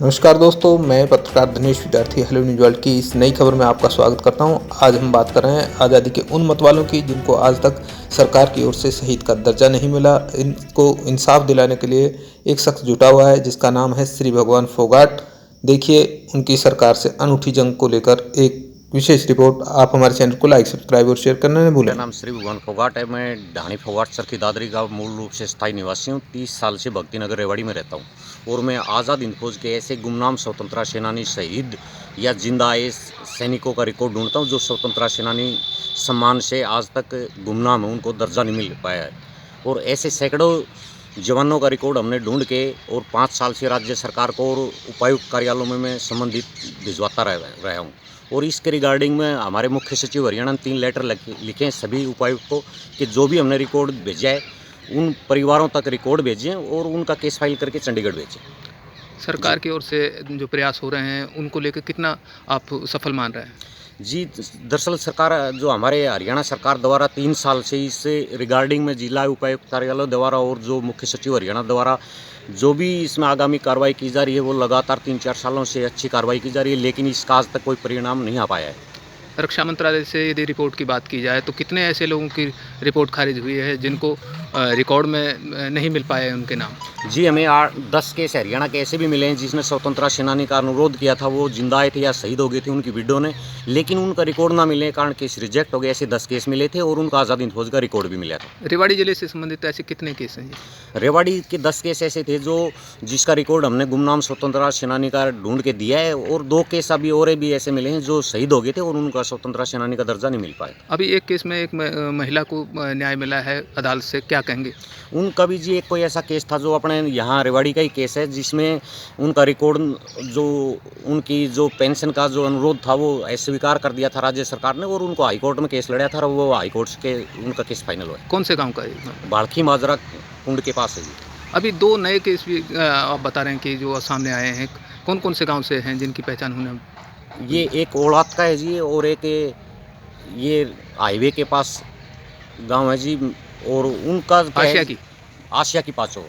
नमस्कार दोस्तों, मैं पत्रकार दिनेश विद्यार्थी हेलो न्यूज़ वर्ल्ड की इस नई खबर में आपका स्वागत करता हूं। आज हम बात कर रहे हैं आज़ादी के उन मतवालों की जिनको आज तक सरकार की ओर से शहीद का दर्जा नहीं मिला। इनको इंसाफ दिलाने के लिए एक शख्स जुटा हुआ है जिसका नाम है श्री भगवान फोगाट। देखिए उनकी सरकार से अनूठी जंग को लेकर एक विशेष रिपोर्ट। आप हमारे चैनल को लाइक, सब्सक्राइब और शेयर करना न भूलें। मेरा नाम श्री भगवान फोगाट है। मैं ढाणी फोगाट चरखी दादरी का मूल रूप से स्थायी निवासी हूँ। 30 साल से भक्ति नगर रेवाड़ी में रहता हूँ और मैं आज़ाद हिंद फौज के ऐसे गुमनाम स्वतंत्रता सेनानी, शहीद या जिंदा आए सैनिकों का रिकॉर्ड ढूंढता हूँ जो स्वतंत्रता सेनानी सम्मान से आज तक गुमनाम है, उनको दर्जा नहीं मिल पाया है। और ऐसे सैकड़ों जवानों का रिकॉर्ड हमने ढूंढ के और 5 साल से राज्य सरकार को और उपायुक्त कार्यालयों में मैं संबंधित भिजवाता रहा हूँ। और इसके रिगार्डिंग में हमारे मुख्य सचिव हरियाणा ने 3 लेटर लिखे हैं सभी उपायुक्त को कि जो भी हमने रिकॉर्ड भेजा है उन परिवारों तक रिकॉर्ड भेजें और उनका केस फाइल करके चंडीगढ़ भेजें। सरकार की ओर से जो प्रयास हो रहे हैं उनको लेकर कितना आप सफल मान रहे हैं? जी, दरअसल सरकार जो हमारे हरियाणा सरकार द्वारा 3 साल से इस रिगार्डिंग में जिला उपायुक्त कार्यालय द्वारा और जो मुख्य सचिव हरियाणा द्वारा जो भी इसमें आगामी कार्रवाई की जा रही है वो लगातार 3-4 सालों से अच्छी कार्रवाई की जा रही है, लेकिन इसका आज तक कोई परिणाम नहीं आ पाया है। रक्षा मंत्रालय से यदि रिपोर्ट की बात की जाए तो कितने ऐसे लोगों की रिपोर्ट खारिज हुई है जिनको रिकॉर्ड में नहीं मिल पाए उनके नाम? जी, हमें 10 केस हरियाणा के ऐसे भी मिले हैं जिसने स्वतंत्रता सेनानी का अनुरोध किया था, वो जिंदा आए थे या शहीद हो गए थे उनकी विडो ने, लेकिन उनका रिकॉर्ड ना मिलने के कारण केस रिजेक्ट हो गए। ऐसे 10 केस मिले थे और उनका आज़ाद हिंद फौज का रिकॉर्ड भी मिला था। रेवाड़ी जिले से संबंधित ऐसे कितने केस हैं जी? रेवाड़ी के 10 केस ऐसे थे जिसका रिकॉर्ड हमने गुमनाम स्वतंत्रता सेनानी का ढूंढ के दिया है और 2 केस अभी और भी ऐसे मिले हैं जो शहीद हो गए थे और उनका स्वतंत्रता सेनानी का दर्जा नहीं मिल पाया। अभी एक केस में एक महिला को न्याय मिला है अदालत से, क्या कहेंगे? उनका भी जी एक कोई ऐसा केस था जो अपने यहाँ रेवाड़ी का ही केस है जिसमें उनका रिकॉर्ड जो उनकी जो पेंशन का जो अनुरोध था वो अस्वीकार कर दिया था राज्य सरकार ने और उनको हाईकोर्ट में केस लड़ा था और वो हाईकोर्ट के उनका केस फाइनल हुआ है। कौन से गाँव का है? बाड़खी माजरा कुंड के पास है जी। अभी 2 नए केस भी आप बता रहे हैं कि जो सामने आए हैं, कौन कौन से गाँव से हैं जिनकी पहचान होने? ये एक ओढ़ात का है जी और एक ये हाईवे के पास गांव है जी और उनका आसिया की पाचो।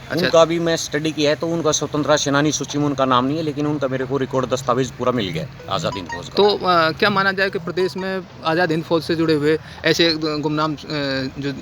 अच्छा। उनका भी मैं स्टडी किया है तो उनका स्वतंत्रता सेनानी सूची में उनका नाम नहीं है, लेकिन उनका मेरे को रिकॉर्ड दस्तावेज पूरा मिल गया आज़ाद हिंद फौज का। तो क्या माना जाए कि प्रदेश में आज़ाद हिंद फौज से जुड़े हुए ऐसे गुमनाम जो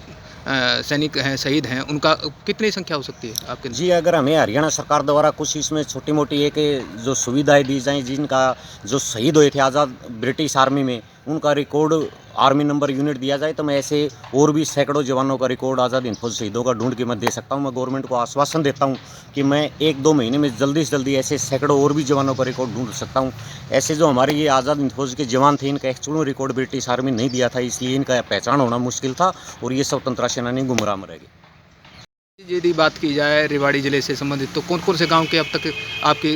सैनिक हैं, शहीद हैं, उनका कितनी संख्या हो सकती है आपके? जी, अगर हमें हरियाणा सरकार द्वारा कुछ इसमें छोटी मोटी एक जो सुविधाएं दी जाएं, जिनका जो शहीद हुए थे आज़ाद ब्रिटिश आर्मी में उनका रिकॉर्ड आर्मी नंबर यूनिट दिया जाए तो मैं ऐसे और भी सैकड़ों जवानों का रिकॉर्ड आज़ाद हिंद फौज शहीदों का ढूंढ के मैं दे सकता हूं। मैं गवर्नमेंट को आश्वासन देता हूं कि मैं 1-2 महीने में जल्दी से जल्दी ऐसे सैकड़ों और भी जवानों का रिकॉर्ड ढूंढ सकता हूं। ऐसे जो हमारे ये आज़ाद हिंद फौज के जवान थे इनका एक्चुअल रिकॉर्ड ब्रिटिश आर्मी नहीं दिया था, इसलिए इनका पहचान होना मुश्किल था और ये स्वतंत्रता सेनानी गुमराह में रह गए। यदि बात की जाए रेवाड़ी जिले से संबंधित तो कौन कौन से गांव के अब तक आपके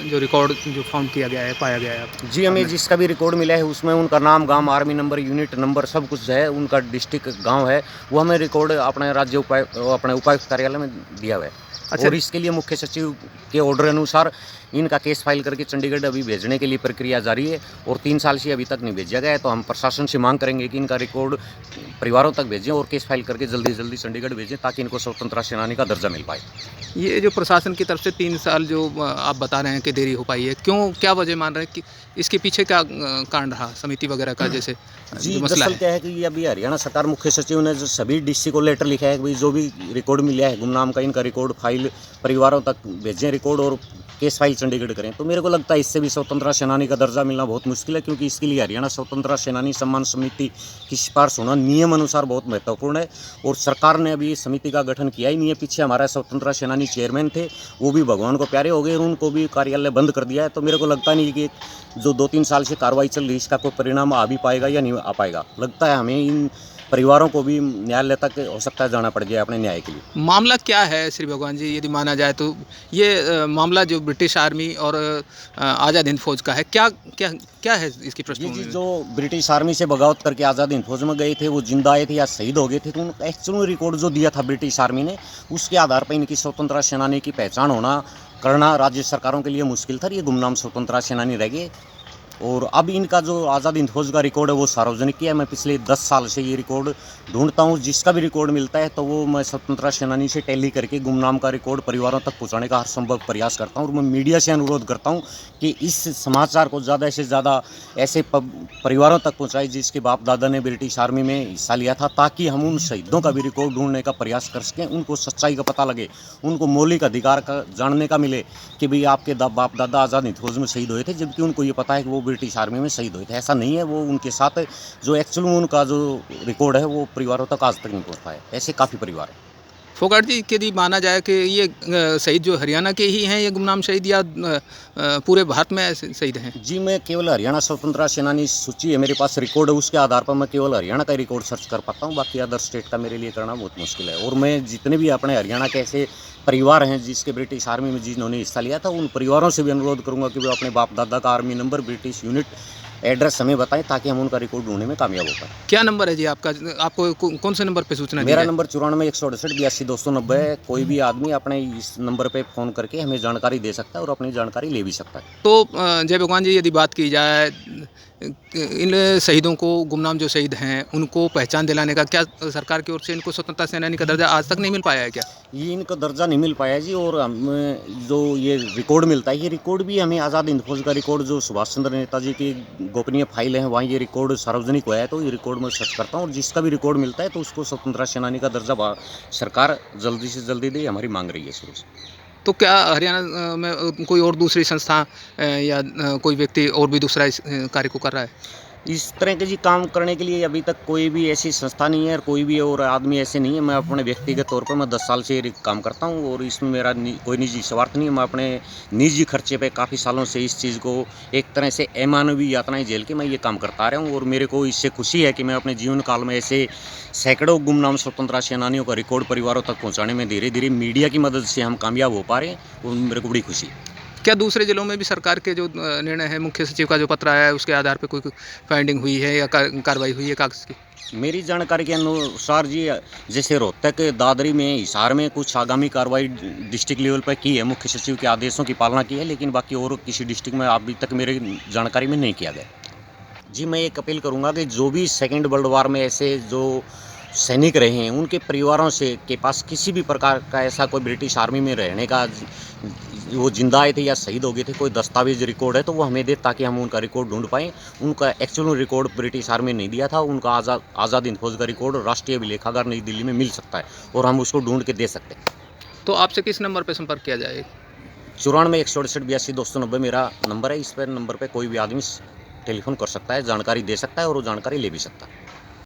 जो रिकॉर्ड जो फाउंड किया गया है, पाया गया है? जी, हमें जिसका भी रिकॉर्ड मिला है उसमें उनका नाम, गांव, आर्मी नंबर, यूनिट नंबर सब कुछ है, उनका डिस्ट्रिक्ट गांव है, वो हमें रिकॉर्ड अपने राज्य अपने उपायुक्त कार्यालय में दिया हुआ है। अच्छा। और इसके लिए मुख्य सचिव के ऑर्डर अनुसार इनका केस फाइल करके चंडीगढ़ अभी भेजने के लिए प्रक्रिया जारी है और 3 साल से अभी तक नहीं भेजा गया है, तो हम प्रशासन से मांग करेंगे कि इनका रिकॉर्ड परिवारों तक भेजें और केस फाइल करके जल्दी से जल्दी चंडीगढ़ भेजें ताकि इनको स्वतंत्रता सेनानी का दर्जा मिल पाए। ये जो प्रशासन की तरफ से 3 साल जो आप बता रहे हैं कि देरी हो पाई है, क्यों, क्या वजह मान रहे हैं कि इसके पीछे क्या कारण रहा, समिति वगैरह का जैसे जी, जो मसला दरअसल है? क्या है कि ये अभी हरियाणा सरकार मुख्य सचिव ने जो सभी डीसी को लेटर लिखा है कि भाई जो भी रिकॉर्ड मिला है गुमनाम का इनका रिकॉर्ड फाइल परिवारों तक भेजें रिकॉर्ड और केस फाइल चंडीगढ़ करें। तो मेरे को लगता है इससे भी स्वतंत्रता सेनानी का दर्जा मिलना बहुत मुश्किल है, क्योंकि इसके लिए हरियाणा स्वतंत्रता सेनानी सम्मान समिति की सिफारिश होना नियम अनुसार बहुत महत्वपूर्ण है और सरकार ने अभी समिति का गठन किया ही नहीं है। पीछे हमारा स्वतंत्रता सेनानी चेयरमैन थे, वो भी भगवान को प्यारे हो गए और उनको भी कार्यालय बंद कर दिया है। तो मेरे को लगता नहीं कि जो 2-3 साल से कार्रवाई चल रही है इसका कोई परिणाम आ भी पाएगा या नहीं आ पाएगा। लगता है हमें इन परिवारों को भी न्यायालय तक हो सकता है जाना पड़ जाए अपने न्याय के लिए। मामला क्या है श्री भगवान जी, यदि माना जाए तो ये मामला जो ब्रिटिश आर्मी और आज़ाद हिंद फौज का है, क्या क्या क्या है इसकी जी, पृष्ठभूमि? जो ब्रिटिश आर्मी से बगावत करके आज़ाद हिंद फौज में गए थे वो जिंदा आए थे या शहीद हो गए थे, तो उनका एक्चुअल रिकॉर्ड जो दिया था ब्रिटिश आर्मी ने उसके आधार पर इनकी स्वतंत्रता सेनानी की पहचान होना करना राज्य सरकारों के लिए मुश्किल था। ये गुमनाम स्वतंत्रता सेनानी रह गए और अब इनका जो आज़ाद हिंद फौज का रिकॉर्ड है वो सार्वजनिक किया है। मैं पिछले 10 साल से ये रिकॉर्ड ढूंढता हूँ, जिसका भी रिकॉर्ड मिलता है तो वो मैं स्वतंत्रता सेनानी से टैली करके गुमनाम का रिकॉर्ड परिवारों तक पहुँचाने का हर संभव प्रयास करता हूँ। और मैं मीडिया से अनुरोध करता हूँ कि इस समाचार को ज़्यादा से ज़्यादा ऐसे परिवारों तक पहुँचाए जिसके बाप दादा ने ब्रिटिश आर्मी में हिस्सा लिया था, ताकि हम उन शहीदों का भी रिकॉर्ड ढूंढने का प्रयास कर सकें, उनको सच्चाई का पता लगे, उनको मौलिक अधिकार का जानने का मिले कि भाई आपके बाप दादा आज़ाद हिंद फौज में शहीद हुए थे, जबकि उनको ये पता है कि वो ब्रिटिश आर्मी में शहीद हुए थे। ऐसा नहीं है, वो उनके साथ जो एक्चुअल में उनका जो रिकॉर्ड है वो परिवारों तक आज तक नहीं पहुँच पाए। ऐसे काफ़ी परिवार हैं। फोगाट जी, यदि माना जाए कि ये शहीद जो हरियाणा के ही हैं, ये गुमनाम शहीद, या पूरे भारत में ऐसे शहीद हैं? जी, मैं केवल हरियाणा स्वतंत्रता सेनानी सूची है मेरे पास, रिकॉर्ड है, उसके आधार पर मैं केवल हरियाणा का रिकॉर्ड सर्च कर पाता हूँ। बाकी अदर स्टेट का मेरे लिए करना बहुत मुश्किल है। और मैं जितने भी अपने हरियाणा के ऐसे परिवार हैं जिसके ब्रिटिश आर्मी में जिन्होंने हिस्सा लिया था, उन परिवारों से भी अनुरोध करूँगा कि वो अपने बाप दादा का army number, British unit, address हमें बताएं, ताकि हम उनका रिकॉर्ड ढूंढने में कामयाब हो पाए। क्या नंबर है जी आपका? आपको कौन से नंबर पे सूचना दी मेरा जाए? नंबर 94 168 82 290 है। कोई भी आदमी अपने इस नंबर पे फ़ोन करके हमें जानकारी दे सकता है और अपनी जानकारी ले भी सकता है। तो जय भगवान जी, यदि बात की जाए इन शहीदों को, गुमनाम जो शहीद हैं, उनको पहचान दिलाने का क्या सरकार की ओर से इनको स्वतंत्रता सेनानी का दर्जा आज तक नहीं मिल पाया है क्या? ये इनको दर्जा नहीं मिल पाया जी। और हमें जो ये रिकॉर्ड मिलता है, ये रिकॉर्ड भी हमें आज़ाद हिंद फौज का रिकॉर्ड जो सुभाष चंद्र नेताजी की गोपनीय फाइल है, वहाँ ये रिकॉर्ड सार्वजनिक हुआ है, तो ये रिकॉर्ड मैं सर्च करता हूँ और जिसका भी रिकॉर्ड मिलता है तो उसको स्वतंत्रता सेनानी का दर्जा सरकार जल्दी से जल्दी दे, हमारी मांग रही है शुरू से। तो क्या हरियाणा में कोई और दूसरी संस्था या कोई व्यक्ति और भी दूसरा इस कार्य को कर रहा है? इस तरह के जी काम करने के लिए अभी तक कोई भी ऐसी संस्था नहीं है और कोई भी और आदमी ऐसे नहीं है। मैं अपने व्यक्तिगत तौर पर मैं 10 साल से ये काम करता हूँ और इसमें मेरा कोई निजी स्वार्थ नहीं है। मैं अपने निजी खर्चे पे काफ़ी सालों से इस चीज़ को एक तरह से अमानवीय यातनाएं झेल के मैं ये काम करता आ रहा हूँ। और मेरे को इससे खुशी है कि मैं अपने जीवन काल में ऐसे सैकड़ों गुमनाम स्वतंत्रता सेनानियों का रिकॉर्ड परिवारों तक पहुँचाने में धीरे धीरे मीडिया की मदद से हम कामयाब हो पा रहे हैं, और मेरे को बड़ी खुशी है। क्या दूसरे जिलों में भी सरकार के जो निर्णय है, मुख्य सचिव का जो पत्र आया है, उसके आधार पे कोई फाइंडिंग हुई है या कार्रवाई हुई है कागज की? मेरी जानकारी के अनुसार जी, जैसे रोहतक, दादरी में, हिसार में कुछ आगामी कार्रवाई डिस्ट्रिक्ट लेवल पर की है, मुख्य सचिव के आदेशों की पालना की है, लेकिन बाकी और किसी डिस्ट्रिक्ट में अभी तक मेरी जानकारी में नहीं किया गया। जी, मैं एक अपील करूंगा कि जो भी सेकेंड वर्ल्ड वार में ऐसे जो सैनिक रहे हैं, उनके परिवारों से के पास किसी भी प्रकार का ऐसा कोई ब्रिटिश आर्मी में रहने का, वो जिंदा आए थे या शहीद हो गए थे, कोई दस्तावेज रिकॉर्ड है तो वो हमें दे, ताकि हम उनका रिकॉर्ड ढूंढ पाएँ। उनका एक्चुअल रिकॉर्ड ब्रिटिश आर्मी ने नहीं दिया था, उनका आज़ाद हिंद फौज का रिकॉर्ड राष्ट्रीय अभिलेखागार नई दिल्ली में मिल सकता है और हम उसको ढूंढ के दे सकते हैं। तो आपसे किस नंबर पर संपर्क किया जाए? 94 168 82 290 मेरा नंबर है। इस पर नंबर पर कोई भी आदमी टेलीफोन कर सकता है, जानकारी दे सकता है और वो जानकारी ले भी सकता है।